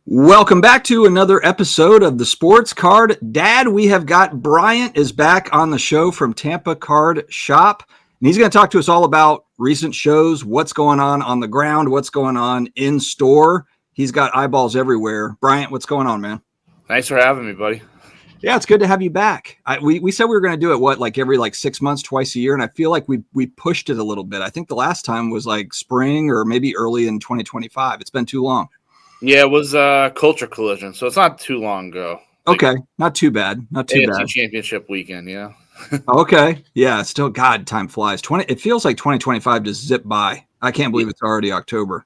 Welcome back to another episode of the Sports Card Dad. We have got Bryant is back on the show from Tampa Card Shop, and he's going to talk to us all about recent shows, what's going on the ground, what's going on in store. He's got eyeballs everywhere. Bryant, what's going on, man? Thanks for having me, buddy. Yeah, it's good to have you back. We said we were going to do it, every 6 months, twice a year, and I feel like we pushed it a little bit. I think the last time was like spring or maybe early in 2025. It's been too long. Yeah, it was Culture Collision, so it's not too long ago. Okay, not too bad. Not too AFC bad. Championship weekend, yeah. Okay, yeah, still, God, time flies. It feels like 2025 just zipped by. I can't believe it's already October.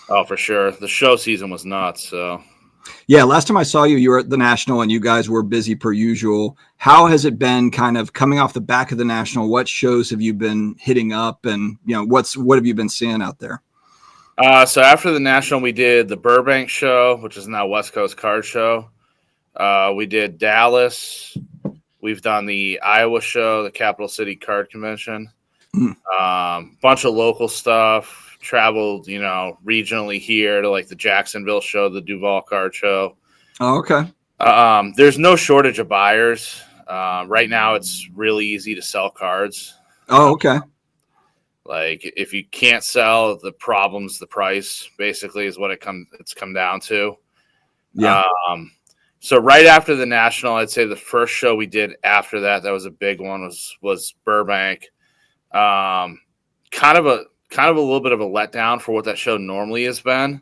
Oh, for sure. The show season was nuts. So, yeah, last time I saw you, you were at the National, and you guys were busy per usual. How has it been, kind of coming off the back of the National? What shows have you been hitting up, and what have you been seeing out there? So after the National, we did the Burbank show, which is now West Coast Card Show. We did Dallas. We've done the Iowa show, the Capital City Card Convention. Bunch of local stuff. Traveled, regionally here to like the Jacksonville show, the Duval Card Show. Oh, okay. There's no shortage of buyers. Right now, it's really easy to sell cards. Oh, okay. Like if you can't sell, the problem's the price. Basically, is what it's come down to. Yeah. So right after the National, I'd say the first show we did after that was a big one, was Burbank. Kind of a little bit of a letdown for what that show normally has been,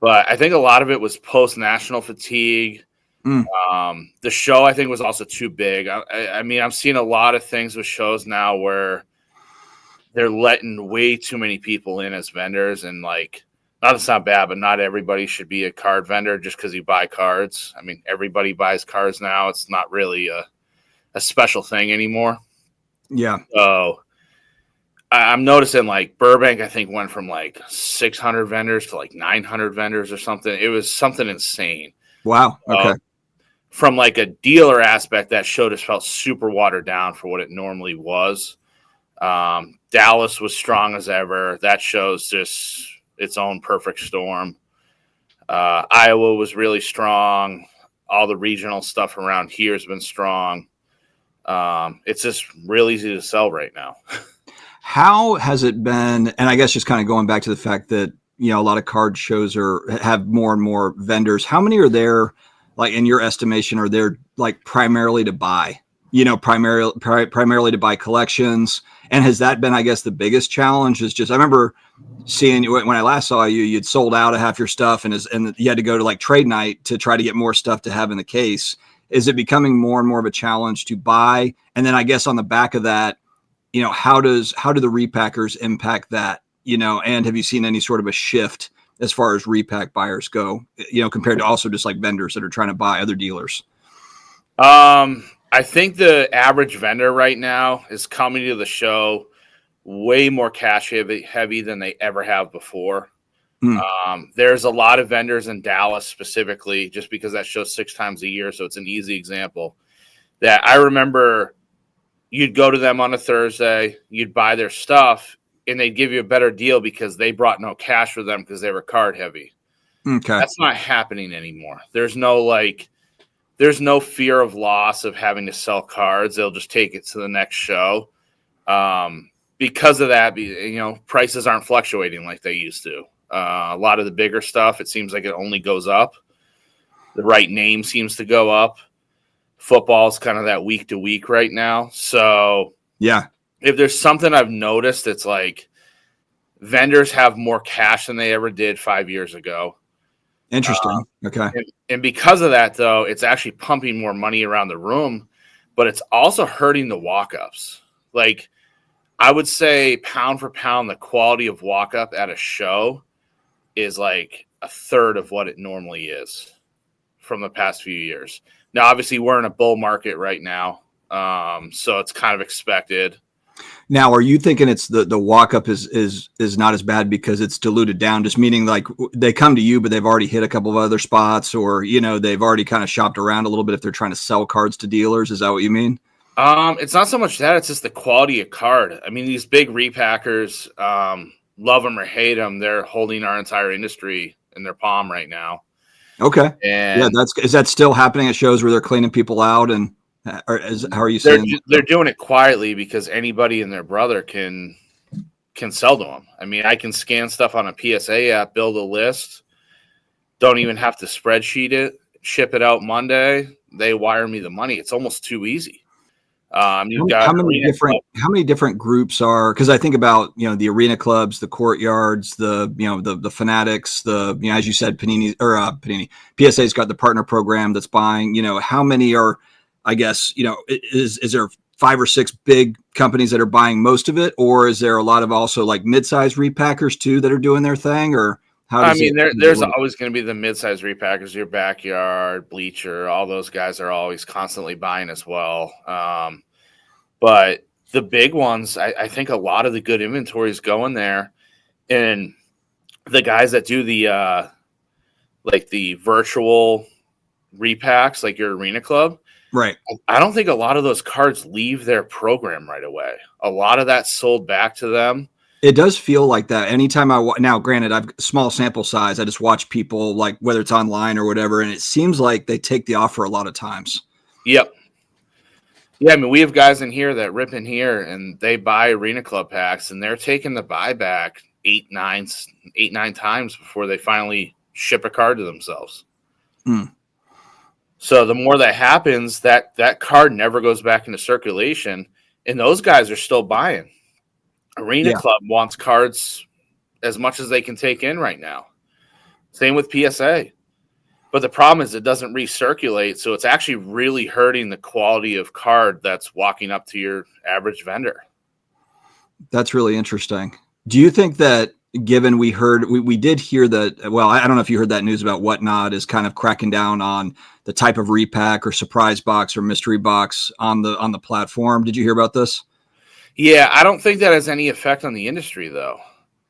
but I think a lot of it was post-National fatigue. The show, I think, was also too big. I mean, I'm seeing a lot of things with shows now where they're letting way too many people in as vendors, and it's not bad, but not everybody should be a card vendor just because you buy cards. I mean, everybody buys cards now. It's not really a special thing anymore. Yeah. So I'm noticing Burbank, I think, went from 600 vendors to 900 vendors or something. It was something insane. Wow. Okay. From a dealer aspect, that show just felt super watered down for what it normally was. Dallas was strong as ever. That show's just its own perfect storm. Iowa was really strong. All the regional stuff around here has been strong. It's just real easy to sell right now. How has it been? And I guess just kind of going back to the fact that, a lot of card shows have more and more vendors. How many are there, in your estimation, are there primarily to buy? Primarily to buy collections. And has that been, I guess, the biggest challenge? Is just, I remember seeing you when I last saw you, you'd sold out of half your stuff, and you had to go to trade night to try to get more stuff to have in the case. Is it becoming more and more of a challenge to buy? And then I guess on the back of that, how do the repackers impact that? And have you seen any sort of a shift as far as repack buyers go, compared to also just vendors that are trying to buy other dealers? I think the average vendor right now is coming to the show way more cash heavy than they ever have before. There's a lot of vendors in Dallas specifically, just because that show's 6 times a year. So it's an easy example that I remember. You'd go to them on a Thursday, you'd buy their stuff, and they'd give you a better deal because they brought no cash for them because they were card heavy. Okay. That's not happening anymore. There's no fear of loss of having to sell cards. They'll just take it to the next show. Because of that, prices aren't fluctuating like they used to. A lot of the bigger stuff, it seems like it only goes up. The right name seems to go up. Football's kind of that week to week right now. So yeah, if there's something I've noticed, it's vendors have more cash than they ever did 5 years ago. Interesting. Okay. And because of that, though, it's actually pumping more money around the room, but it's also hurting the walk-ups. I would say pound for pound, the quality of walk-up at a show is a third of what it normally is from the past few years. Now, obviously, we're in a bull market right now, so it's kind of expected. Now, are you thinking it's the walk-up is not as bad because it's diluted down, just meaning they come to you, but they've already hit a couple of other spots, or, they've already kind of shopped around a little bit if they're trying to sell cards to dealers? Is that what you mean? It's not so much that, it's just the quality of card. I mean, these big repackers, love them or hate them, they're holding our entire industry in their palm right now. Okay. Yeah, And is that still happening at shows where they're cleaning people out, and how are you they're seeing? they're doing it quietly because anybody and their brother can sell to them. I mean, I can scan stuff on a PSA app, build a list, don't even have to spreadsheet it, ship it out Monday. They wire me the money. It's almost too easy. You've got arena club. How many different groups are, because I think about, the arena clubs, the courtyards, the fanatics, as you said, Panini PSA's got the partner program that's buying, how many are, I guess, is there 5 or 6 big companies that are buying most of it, or is there a lot of also like mid-size repackers too that are doing their thing, or how does there's always going to be the mid-size repackers, your backyard, bleacher, all those guys are always constantly buying as well. But the big ones, I think a lot of the good inventory is going there. And the guys that do the like the virtual repacks, like your arena club, right? I don't think a lot of those cards leave their program right away. A lot of that's sold back to them. It does feel like that. Anytime now, granted, I've small sample size. I just watch people, like whether it's online or whatever, and it seems like they take the offer a lot of times. Yep. Yeah, I mean, we have guys in here that rip in here and they buy arena club packs and they're taking the buyback 8-9 times before they finally ship a card to themselves. Mm. So the more that happens, that card never goes back into circulation, and those guys are still buying. Arena Club wants cards as much as they can take in right now. Same with PSA. But the problem is it doesn't recirculate, so it's actually really hurting the quality of card that's walking up to your average vendor. That's really interesting. Do you think that, given we did hear that, well, I don't know if you heard that news about Whatnot is kind of cracking down on the type of repack or surprise box or mystery box on the platform. Did you hear about this? Yeah, I don't think that has any effect on the industry, though.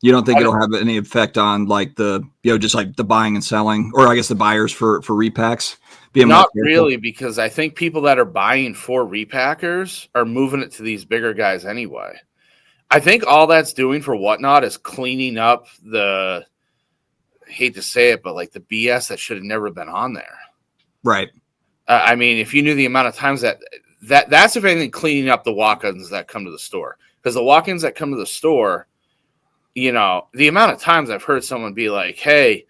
You don't think it'll have any effect on like just like the buying and selling, or I guess the buyers for repacks? Not really, because I think people that are buying for repackers are moving it to these bigger guys anyway. I think all that's doing for Whatnot is cleaning up I hate to say it, but like the BS that should have never been on there. Right. I mean, if you knew the amount of times that's if anything, cleaning up the walk-ins that come to the store. Because the walk-ins that come to the store, the amount of times I've heard someone be like, hey,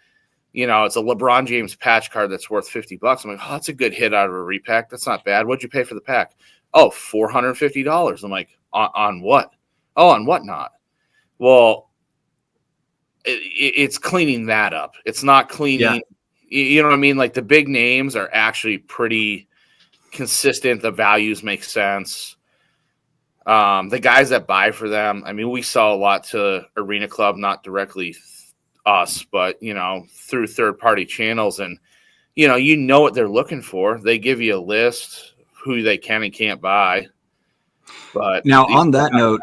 it's a LeBron James patch card that's worth $50. I'm like, oh, that's a good hit out of a repack. That's not bad. What'd you pay for the pack? Oh, $450. I'm like, on what? Oh, on Whatnot. Well, it's cleaning that up. It's not cleaning. Yeah. You know what I mean? Like the big names are actually pretty consistent. The values make sense. The guys that buy for them, I mean, we saw a lot to Arena Club, not directly us, but, through third-party channels. And, you know what they're looking for. They give you a list, who they can and can't buy. But now, on that note,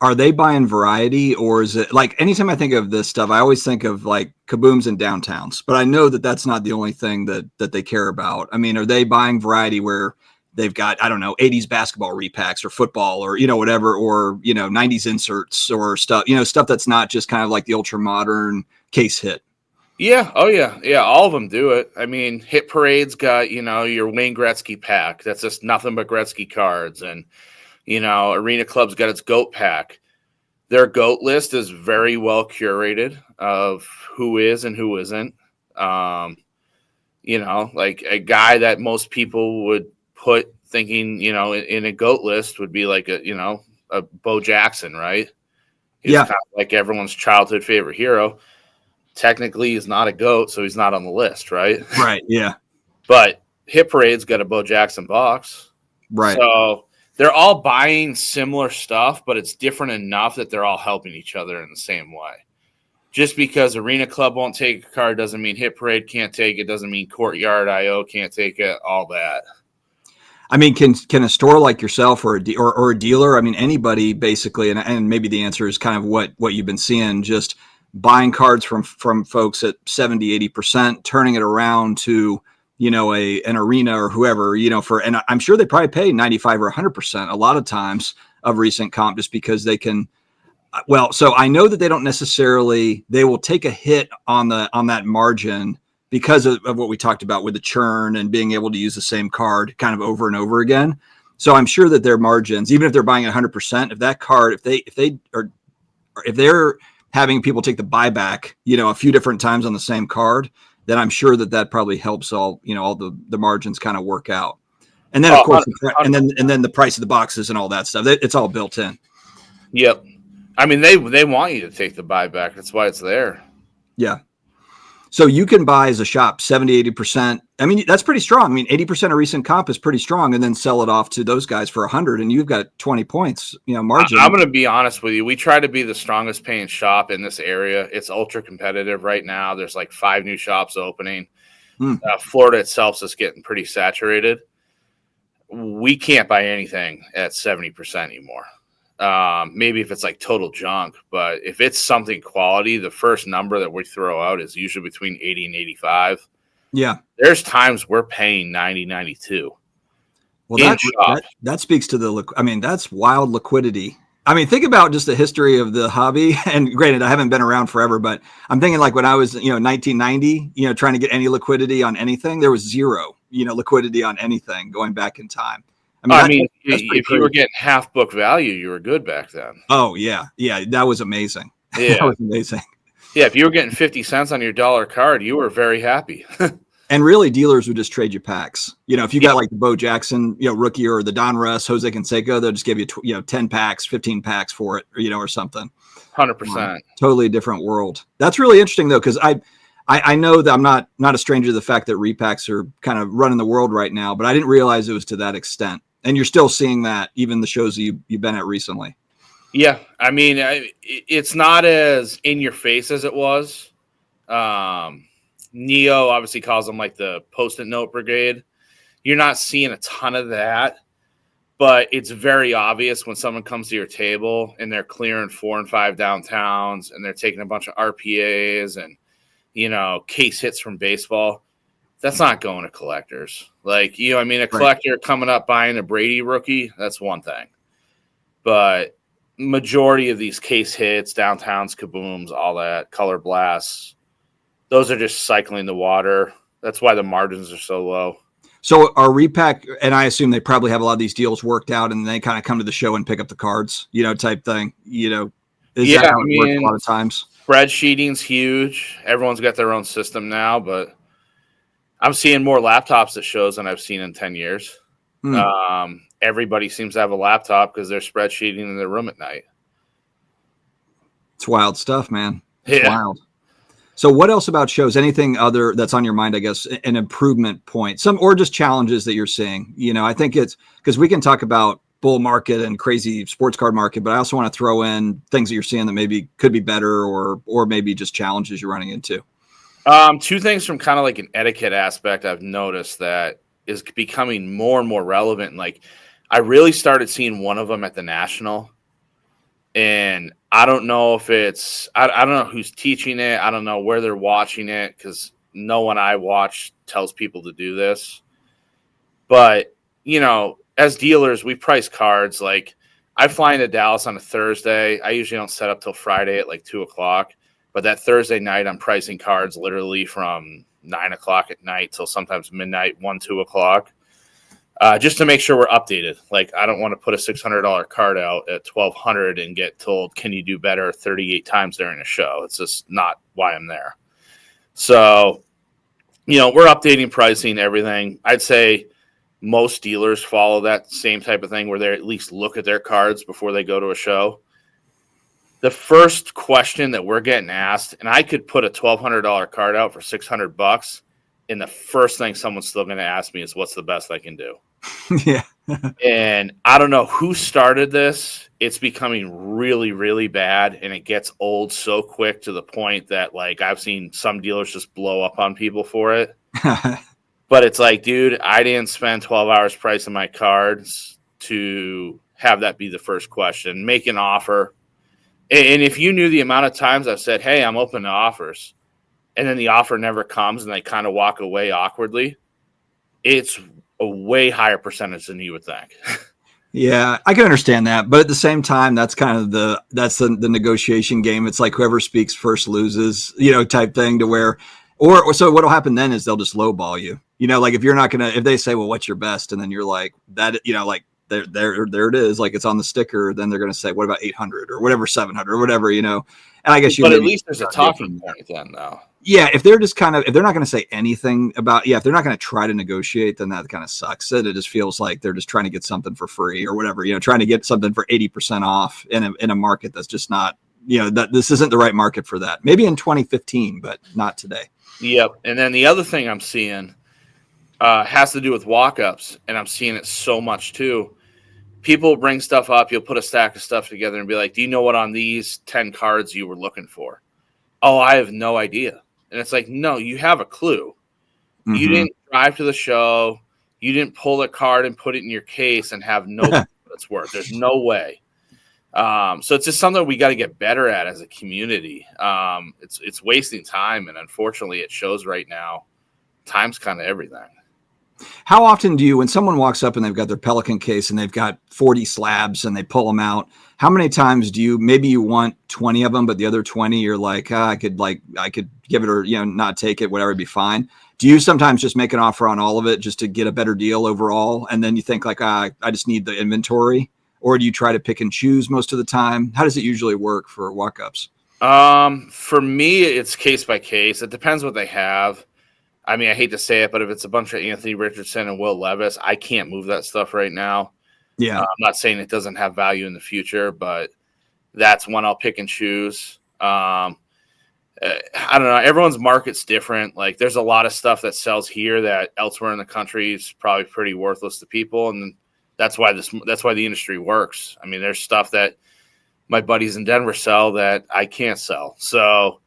are they buying variety, or is it like anytime I think of this stuff, I always think of like kabooms and downtowns, but I know that that's not the only thing that they care about. I mean, are they buying variety where they've got, I don't know, 80s basketball repacks or football or, whatever, or, 90s inserts or stuff, stuff that's not just kind of like the ultra modern case hit? Yeah. Oh, yeah. Yeah. All of them do it. I mean, Hit Parade's got, your Wayne Gretzky pack. That's just nothing but Gretzky cards. And, Arena Club's got its GOAT pack. Their GOAT list is very well curated of who is and who isn't. Like a guy that most people would put thinking, in a GOAT list would be like a Bo Jackson, right? He's kind of like everyone's childhood favorite hero. Technically, he's not a GOAT, so he's not on the list, right? Right, yeah. But Hit Parade's got a Bo Jackson box. Right. So they're all buying similar stuff, but it's different enough that they're all helping each other in the same way. Just because Arena Club won't take a card doesn't mean Hit Parade can't take it, doesn't mean Courtyard IO can't take it, all that. I mean, can a store like yourself or a dealer, I mean, anybody basically, and maybe the answer is kind of what you've been seeing, just buying cards from folks at 70, 80%, turning it around to, an arena or whoever, and I'm sure they probably pay 95 or 100% a lot of times of recent comp just because they can. Well, so I know that they don't necessarily, they will take a hit on that margin because of what we talked about with the churn and being able to use the same card kind of over and over again. So I'm sure that their margins, even if they're buying 100%, if that card, if they're having people take the buyback, a few different times on the same card, then I'm sure that probably helps all the margins kind of work out. And then of course, and then the price of the boxes and all that stuff, it's all built in. Yep. I mean, they want you to take the buyback. That's why it's there. Yeah. So you can buy as a shop 70, 80%. I mean, that's pretty strong. I mean, 80% of recent comp is pretty strong, and then sell it off to those guys for 100, and you've got 20 points, margin. I'm going to be honest with you. We try to be the strongest paying shop in this area. It's ultra competitive right now. There's like 5 new shops opening. Florida itself is getting pretty saturated. We can't buy anything at 70% anymore. Maybe if it's like total junk, but if it's something quality, the first number that we throw out is usually between 80 and 85. Yeah. There's times we're paying 90, 92. Well, that speaks to that's wild liquidity. I mean, think about just the history of the hobby. And granted, I haven't been around forever, but I'm thinking like when I was, 1990, trying to get any liquidity on anything, there was zero, liquidity on anything going back in time. If you were getting half book value, you were good back then. Oh yeah. Yeah. That was amazing. Yeah. That was amazing. Yeah. If you were getting 50 cents on your dollar card, you were very happy. And really dealers would just trade you packs. If you got like the Bo Jackson, rookie, or the Don Russ, Jose Canseco, they'll just give you, 10 packs, 15 packs for it, or something. 100%. Totally different world. That's really interesting though. Cause I know that I'm not a stranger to the fact that repacks are kind of running the world right now, but I didn't realize it was to that extent. And you're still seeing that even the shows that you've been at recently. Yeah. I mean, it's not as in your face as it was. Neo obviously calls them like the Post-it note brigade. You're not seeing a ton of that, but it's very obvious when someone comes to your table and they're clearing 4 and 5 downtowns and they're taking a bunch of RPAs and, case hits from baseball. That's not going to collectors. Like, a collector coming up buying a Brady rookie, that's one thing. But majority of these case hits, downtowns, kabooms, all that, color blasts, those are just cycling the water. That's why the margins are so low. So our repack, and I assume they probably have a lot of these deals worked out and they kind of come to the show and pick up the cards, type thing, is that how it works a lot of times? Spreadsheeting's huge. Everyone's got their own system now, but I'm seeing more laptops at shows than I've seen in 10 years. Everybody seems to have a laptop because they're spreadsheeting in their room at night. It's wild stuff, man. It's wild. So what else about shows? Anything other that's on your mind, I guess, an improvement point, or just challenges that you're seeing? I think it's because we can talk about bull market and crazy sports card market, but I also want to throw in things that you're seeing that maybe could be better or maybe just challenges you're running into. 2 things from kind of like an etiquette aspect I've noticed that is becoming more and more relevant. Like I really started seeing one of them at the National, and I don't know if it's I don't know who's teaching it. I don't know where they're watching it because no one I watch tells people to do this. But, as dealers, we price cards. Like I fly into Dallas on a Thursday. I usually don't set up till Friday at like 2:00. But that Thursday night, I'm pricing cards literally from 9:00 at night till sometimes midnight, 1, 2:00, just to make sure we're updated. Like, I don't want to put a $600 card out at $1,200 and get told, "Can you do better?" 38 times during a show. It's just not why I'm there. So, we're updating pricing, everything. I'd say most dealers follow that same type of thing where they at least look at their cards before they go to a show. The first question that we're getting asked, and I could put a $1,200 card out for $600, and the first thing someone's still going to ask me is, "What's the best I can do?" Yeah. And I don't know who started this. It's becoming really, really bad, and it gets old so quick to the point that, like, I've seen some dealers just blow up on people for it. But it's like, dude, I didn't spend 12 hours pricing my cards to have that be the first question. Make an offer. And if you knew the amount of times I've said, "Hey, I'm open to offers," and then the offer never comes and they kind of walk away awkwardly, it's a way higher percentage than you would think. Yeah, I can understand that. But at the same time, that's kind of the negotiation game. It's like whoever speaks first loses, type thing, to where, Or so what'll happen then is they'll just lowball you. Like if you're not gonna, if they say, well, what's your best, and then you're like that, like there it is, like it's on the sticker. Then they're gonna say, what about 800 or whatever, 700 or whatever, And I guess but at least there's a talking point then, though. Yeah, if they're just if they're not going to say anything about, if they're not going to try to negotiate, then that kind of sucks. It just feels like they're just trying to get something for free or whatever, trying to get something for 80% off in a market that's just not, that this isn't the right market for that. Maybe in 2015, but not today. Yep. And then the other thing I'm seeing has to do with walk-ups, and I'm seeing it so much too. People bring stuff up. You'll put a stack of stuff together and be like, do you know what on these 10 cards you were looking for? Oh, I have no idea. And it's like, no, you have a clue. Mm-hmm. You didn't drive to the show. You didn't pull the card and put it in your case and have no clue what it's worth. There's no way. So it's just something we got to get better at as a community. It's wasting time, and unfortunately, it shows right now. Time's kind of everything. How often do you, when someone walks up and they've got their Pelican case and they've got 40 slabs and they pull them out, how many times do you, maybe you want 20 of them, but the other 20 you're like, I could give it or, not take it, whatever, be fine. Do you sometimes just make an offer on all of it just to get a better deal overall? And then you think like, I just need the inventory, or do you try to pick and choose most of the time? How does it usually work for walk-ups? For me, it's case by case. It depends what they have. I mean, I hate to say it, but if it's a bunch of Anthony Richardson and Will Levis, I can't move that stuff right now. Yeah. I'm not saying it doesn't have value in the future, but that's one I'll pick and choose. I don't know. Everyone's market's different. Like there's a lot of stuff that sells here that elsewhere in the country is probably pretty worthless to people. And that's why the industry works. I mean, there's stuff that my buddies in Denver sell that I can't sell. So,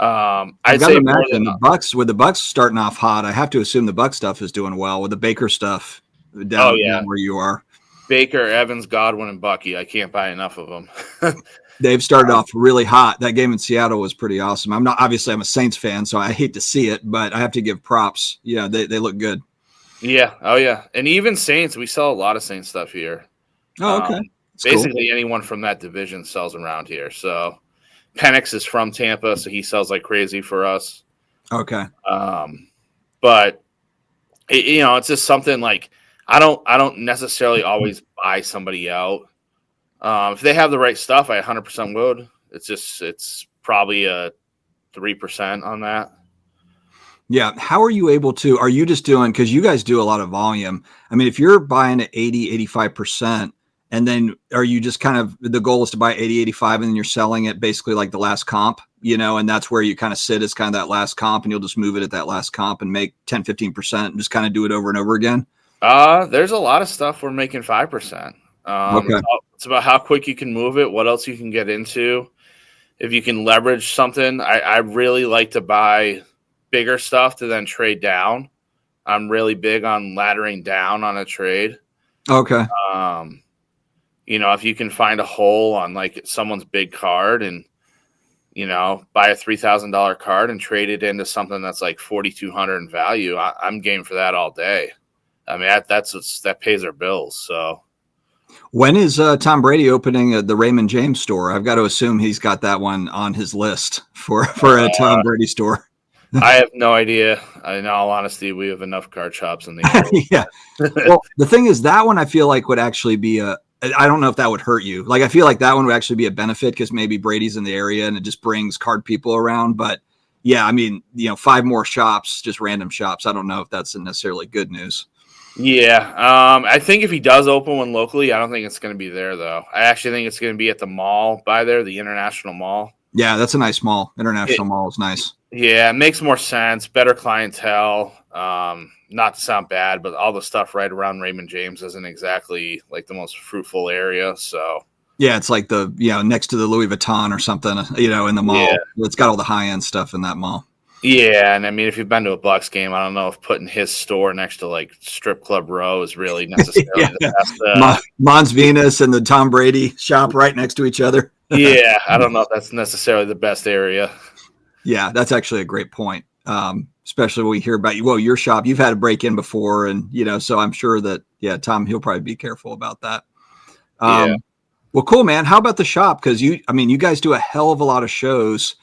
I'd say imagine with the Bucks starting off hot, I have to assume the Bucks stuff is doing well with the Baker stuff down where you are. Baker, Evans, Godwin, and Bucky. I can't buy enough of them. They've started off really hot. That game in Seattle was pretty awesome. I'm a Saints fan, so I hate to see it, but I have to give props. Yeah, they look good. Yeah. Oh yeah. And even Saints, we sell a lot of Saints stuff here. Oh, okay. Basically cool. Anyone from that division sells around here. So Penix is from Tampa, so he sells like crazy for us. Okay. But it's just something like I don't necessarily always buy somebody out. If they have the right stuff, I 100% would. It's probably a 3% on that. Yeah. How are you able to, are you just doing, because you guys do a lot of volume. I mean, if you're buying at 80, 85%, and then are you just kind of, the goal is to buy 80, 85, and then you're selling it basically like the last comp, and that's where you kind of sit as kind of that last comp, and you'll just move it at that last comp and make 10, 15% and just kind of do it over and over again? There's a lot of stuff we're making 5%. Okay. It's about how quick you can move it, what else you can get into. If you can leverage something, I really like to buy bigger stuff to then trade down. I'm really big on laddering down on a trade. Okay. If you can find a hole on like someone's big card and, buy a $3,000 card and trade it into something that's like $4,200 in value, I'm game for that all day. I mean, that pays our bills. So when is Tom Brady opening the Raymond James store? I've got to assume he's got that one on his list for a Tom Brady store. I have no idea. In all honesty, we have enough card shops in the area. Yeah. Well, the thing is, that one I feel like would actually be I don't know if that would hurt you. Like, I feel like that one would actually be a benefit because maybe Brady's in the area and it just brings card people around. But yeah, I mean, 5 more shops, just random shops. I don't know if that's necessarily good news. Yeah. I think if he does open one locally, I don't think it's going to be there, though. I actually think it's going to be at the mall by there, the International Mall. Yeah, that's a nice mall. International Mall is nice. Yeah, it makes more sense. Better clientele. Not to sound bad, but all the stuff right around Raymond James isn't exactly like the most fruitful area. So yeah, it's like the next to the Louis Vuitton or something. In the mall. Yeah. It's got all the high end stuff in that mall. Yeah, and I mean, if you've been to a Bucks game, I don't know if putting his store next to like Strip Club Row is really necessarily the best. Mons Venus and the Tom Brady shop right next to each other. Yeah, I don't know if that's necessarily the best area. Yeah, that's actually a great point. Especially when we hear about your shop. You've had a break in before, and so I'm sure that Tom, he'll probably be careful about that. Well, cool, man. How about the shop? Because you guys do a hell of a lot of shows.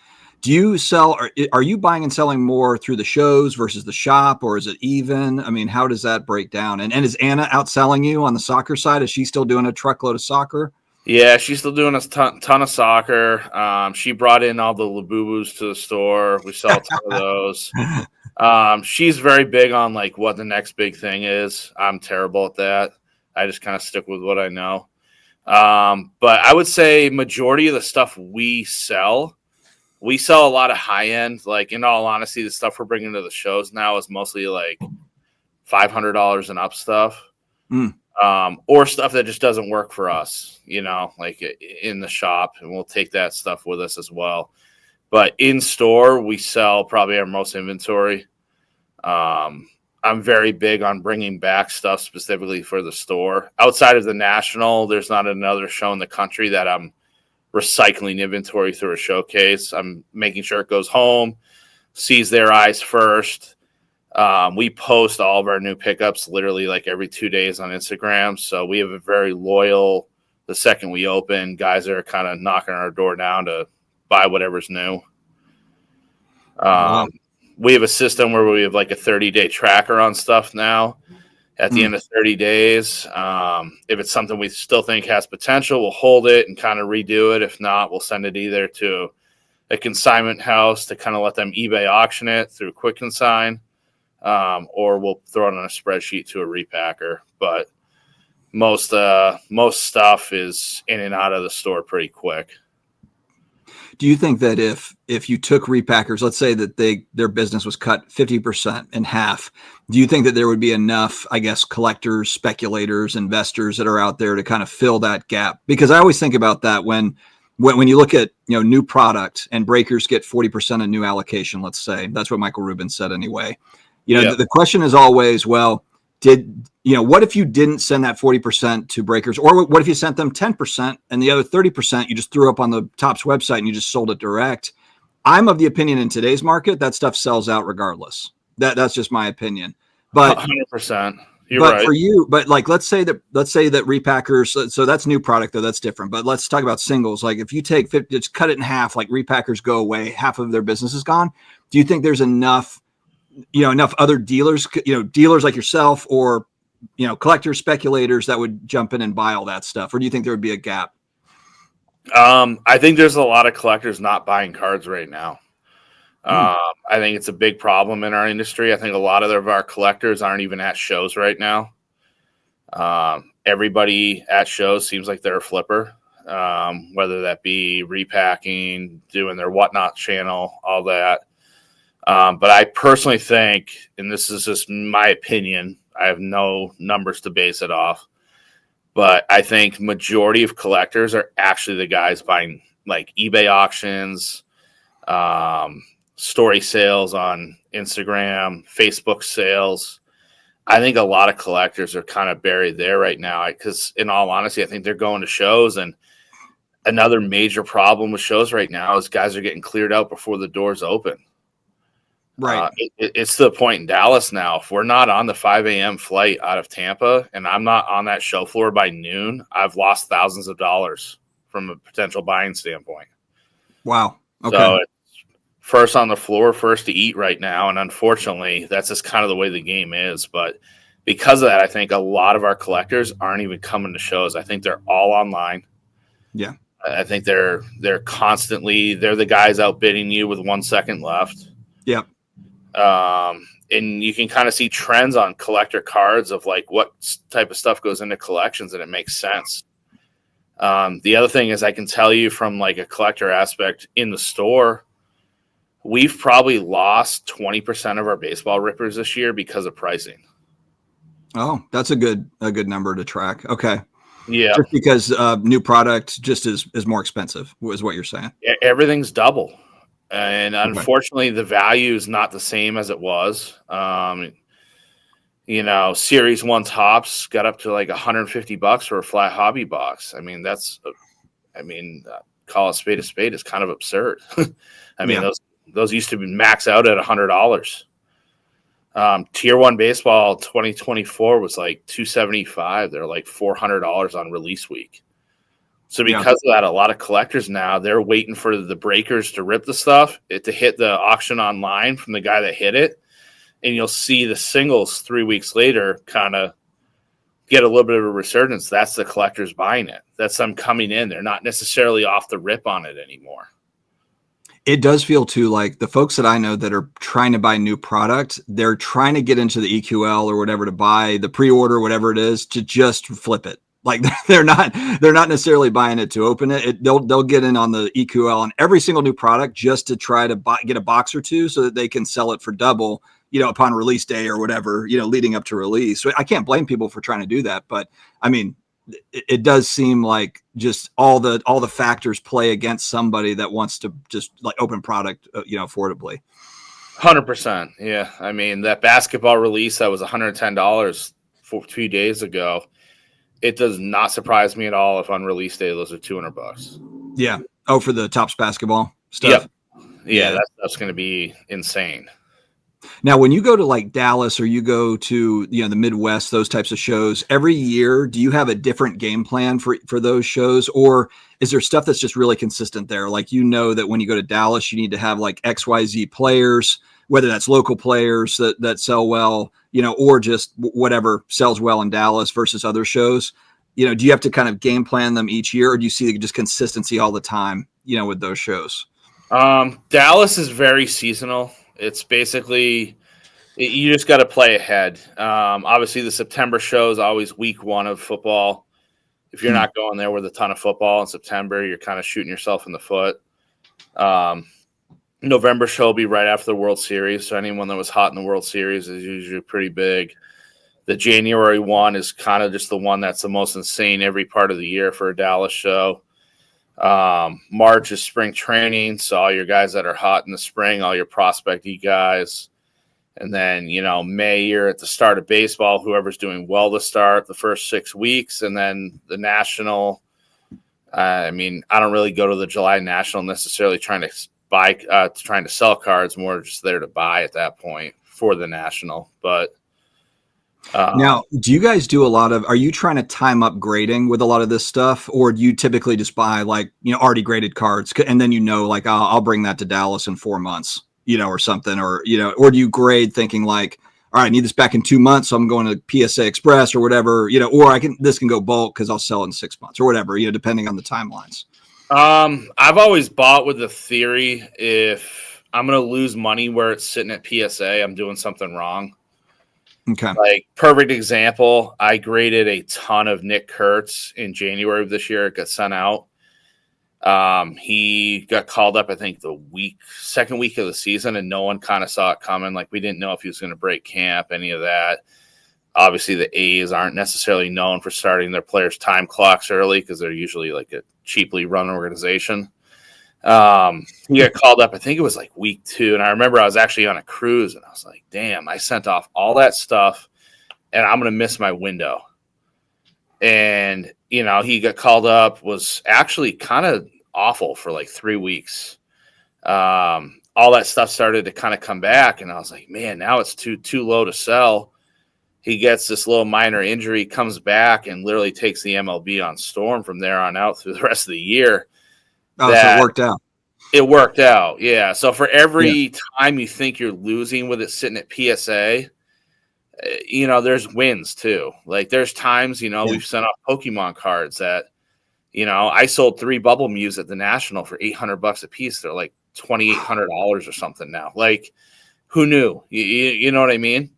Do you sell, are you buying and selling more through the shows versus the shop, or is it even? I mean, how does that break down? And is Anna outselling you on the soccer side? Is she still doing a truckload of soccer? Yeah, she's still doing a ton of soccer. She brought in all the Labubus to the store. We sell a ton of those. She's very big on like what the next big thing is. I'm terrible at that. I just kind of stick with what I know. But I would say majority of the stuff we sell a lot of high end. Like in all honesty, the stuff we're bringing to the shows now is mostly like $500 and up stuff. Mm. Or stuff that just doesn't work for us, like in the shop, and we'll take that stuff with us as well. But in store, we sell probably our most inventory. I'm very big on bringing back stuff specifically for the store. Outside of the national, there's not another show in the country that I'm recycling inventory through a showcase. I'm making sure it goes home, sees their eyes first. We post all of our new pickups literally like every 2 days on Instagram. So we have a very loyal, the second we open, guys are kind of knocking our door down to buy whatever's new. Wow. We have a system where we have like a 30-day tracker on stuff now. At the end of 30 days, if it's something we still think has potential, we'll hold it and kind of redo it. If not, we'll send it either to a consignment house to kind of let them eBay auction it through Quick Consign. Or we'll throw it on a spreadsheet to a repacker. But most stuff is in and out of the store pretty quick. Do you think that if you took repackers, let's say that their business was cut 50% in half, do you think that there would be enough, I guess, collectors, speculators, investors that are out there to kind of fill that gap? Because I always think about that when you look at, new product and breakers get 40% of new allocation, let's say, that's what Michael Rubin said anyway. The question is always, well, what if you didn't send that 40% to breakers, or what if you sent them 10% and the other 30% you just threw up on the Topps website and you just sold it direct? I'm of the opinion in today's market that stuff sells out regardless. That's just my opinion. But 100%. You're but right. For you, but like let's say that repackers, so that's new product though, that's different. But let's talk about singles. Like if you take 50, just cut it in half, like repackers go away, half of their business is gone. Do you think there's enough other dealers, dealers like yourself or, collectors, speculators that would jump in and buy all that stuff? Or do you think there would be a gap? I think there's a lot of collectors not buying cards right now. I think it's a big problem in our industry. I think a lot of our collectors aren't even at shows right now. Everybody at shows seems like they're a flipper, whether that be repacking, doing their whatnot channel, all that. But I personally think, and this is just my opinion, I have no numbers to base it off, but I think majority of collectors are actually the guys buying like eBay auctions, story sales on Instagram, Facebook sales. I think a lot of collectors are kind of buried there right now because in all honesty, I think they're going to shows, and another major problem with shows right now is guys are getting cleared out before the doors open. Right. It's to the point in Dallas now. If we're not on the 5 a.m. flight out of Tampa and I'm not on that show floor by noon, I've lost thousands of dollars from a potential buying standpoint. Wow. Okay. So it's first on the floor, first to eat right now. And unfortunately, that's just kind of the way the game is. But because of that, I think a lot of our collectors aren't even coming to shows. I think they're all online. Yeah. I think they're constantly, they're the guys outbidding you with 1 second left. Yep. And you can kind of see trends on collector cards of like what type of stuff goes into collections, and it makes sense. The other thing is I can tell you from like a collector aspect in the store, we've probably lost 20% of our baseball rippers this year because of pricing. Oh, that's a good number to track. Okay. Yeah. Just because new product just is more expensive is what you're saying. Everything's double. And unfortunately, the value is not the same as it was. Series 1 Topps got up to like $150 for a flat hobby box. I mean, call a spade is kind of absurd. Those used to be max out at $100. Tier 1 baseball 2024 was like $275. They're like $400 on release week. So because of that, a lot of collectors now, they're waiting for the breakers to rip the stuff, to hit the auction online from the guy that hit it. And you'll see the singles 3 weeks later kind of get a little bit of a resurgence. That's the collectors buying it. That's them coming in. They're not necessarily off the rip on it anymore. It does feel too like the folks that I know that are trying to buy new product, they're trying to get into the EQL or whatever to buy the pre-order, whatever it is, to just flip it. Like they're not necessarily buying it to open it. They'll get in on the EQL on every single new product just to try to get a box or two so that they can sell it for double, upon release day or whatever, leading up to release. So I can't blame people for trying to do that, but I mean, it does seem like just all the factors play against somebody that wants to just like open product, affordably. 100%. Yeah. I mean, that basketball release that was $110 a few days ago. It does not surprise me at all if on release day those are $200. Yeah. Oh, for the Topps basketball stuff. Yep. Yeah, that stuff's going to be insane. Now, when you go to like Dallas or you go to the Midwest, those types of shows, every year, do you have a different game plan for those shows, or is there stuff that's just really consistent there? Like that when you go to Dallas, you need to have like XYZ players, whether that's local players that sell well, or just whatever sells well in Dallas versus other shows. Do you have to kind of game plan them each year, or do you see just consistency all the time, with those shows? Dallas is very seasonal. It's basically you just got to play ahead. Obviously, the September show is always week one of football. If you're not going there with a ton of football in September, you're kind of shooting yourself in the foot. November show will be right after the World Series. So anyone that was hot in the World Series is usually pretty big. The January one is kind of just the one that's the most insane every part of the year for a Dallas show. March is spring training, so all your guys that are hot in the spring, all your prospecty guys. And then, May, you're at the start of baseball, whoever's doing well to start the first 6 weeks. And then the National, I don't really go to the July National necessarily trying to sell cards, more just there to buy at that point for the National. But now, do you guys do are you trying to time up grading with a lot of this stuff, or do you typically just buy already graded cards and then I'll bring that to Dallas in 4 months, or something, or do you grade thinking like, all right, I need this back in 2 months, so I'm going to PSA Express or whatever, or this can go bulk because I'll sell it in 6 months or whatever, depending on the timelines. I've always bought with the theory, if I'm going to lose money where it's sitting at PSA, I'm doing something wrong. Okay. Like, perfect example, I graded a ton of Nick Kurtz in January of this year. It got sent out. He got called up, I think, second week of the season, and no one kind of saw it coming. Like, we didn't know if he was going to break camp, any of that. Obviously, the A's aren't necessarily known for starting their players' time clocks early because they're usually like a cheaply run organization. He got called up, I think it was like week 2. And I remember I was actually on a cruise and I was like, damn, I sent off all that stuff and I'm going to miss my window. And, he got called up, was actually kind of awful for like 3 weeks. All that stuff started to kind of come back. And I was like, man, now it's too low to sell. He gets this little minor injury, comes back and literally takes the MLB on storm from there on out through the rest of the year. Oh, so it worked out. It worked out, yeah. So for every time you think you're losing with it sitting at PSA, there's wins too. Like there's times, we've sent off Pokemon cards that, I sold 3 Bubble Mews at the National for $800 a piece. They're like $2,800 or something now. Like, who knew? You know what I mean?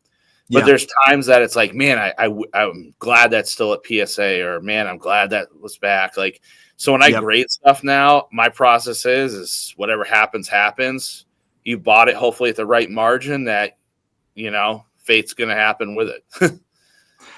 But there's times that it's like, man, I'm glad that's still at PSA, or man, I'm glad that was back. Like, so when I grade stuff now, my process is whatever happens. You bought it hopefully at the right margin that, fate's going to happen with it.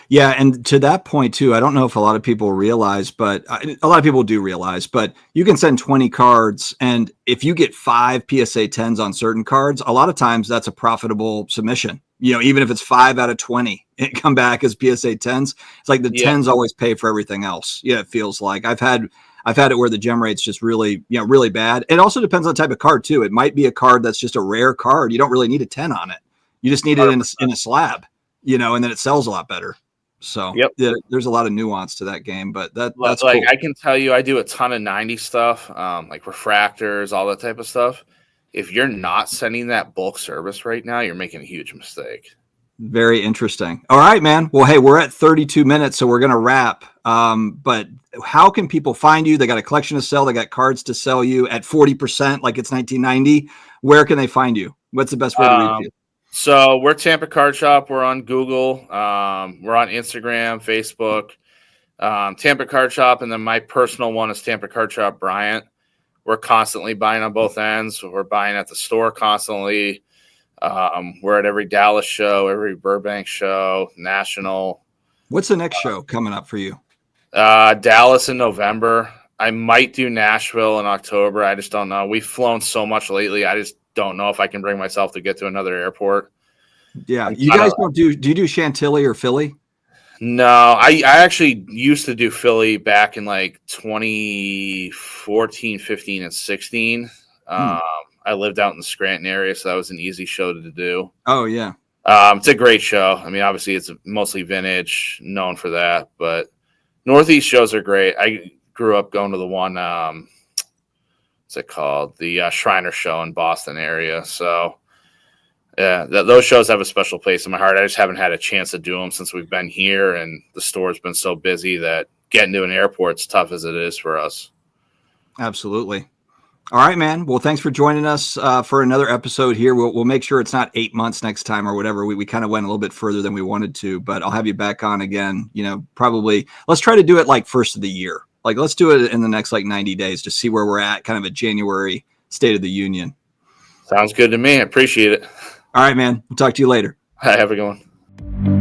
Yeah. And to that point too, I don't know if a lot of people realize, but a lot of people do realize, but you can send 20 cards. And if you get 5 PSA 10s on certain cards, a lot of times that's a profitable submission. Even if it's 5 out of 20, it come back as PSA 10s. It's like the 10s always pay for everything else. Yeah. It feels like I've had it where the gem rate's just really, really bad. It also depends on the type of card too. It might be a card that's just a rare card. You don't really need a 10 on it. You just need it in a slab, and then it sells a lot better. So Yep. yeah, there's a lot of nuance to that game, but that's Like cool. I can tell you, I do a ton of 90 stuff, like refractors, all that type of stuff. If you're not sending that bulk service right now, you're making a huge mistake. Very interesting. All right, man. Well, hey, we're at 32 minutes, so we're going to wrap. But how can people find you? They got a collection to sell. They got cards to sell you at 40%, like it's 1990. Where can they find you? What's the best way to reach you? So we're Tampa Card Shop. We're on Google. We're on Instagram, Facebook, Tampa Card Shop. And then my personal one is Tampa Card Shop Bryant. We're constantly buying on both ends. We're buying at the store constantly. We're at every Dallas show, every Burbank show, national. What's the next show coming up for you? Dallas in November. I might do Nashville in October. I just don't know. We've flown so much lately. I just don't know if I can bring myself to get to another airport. Yeah. You guys do you do Chantilly or Philly? No, I actually used to do Philly back in like 2014, 15, and 16. I lived out in the Scranton area, so that was an easy show to do. Oh, yeah. It's a great show. I mean, obviously, it's mostly vintage, known for that. But Northeast shows are great. I grew up going to the one, what's it called? The Shriner show in Boston area. So, yeah, those shows have a special place in my heart. I just haven't had a chance to do them since we've been here, and the store's been so busy that getting to an airport's tough as it is for us. Absolutely. All right, man. Well, thanks for joining us for another episode here. We'll make sure it's not 8 months next time or whatever. We kind of went a little bit further than we wanted to, but I'll have you back on again. Probably let's try to do it like first of the year. Like let's do it in the next like 90 days to see where we're at, kind of a January State of the Union. Sounds good to me. I appreciate it. All right, man. We'll talk to you later. Have a good one.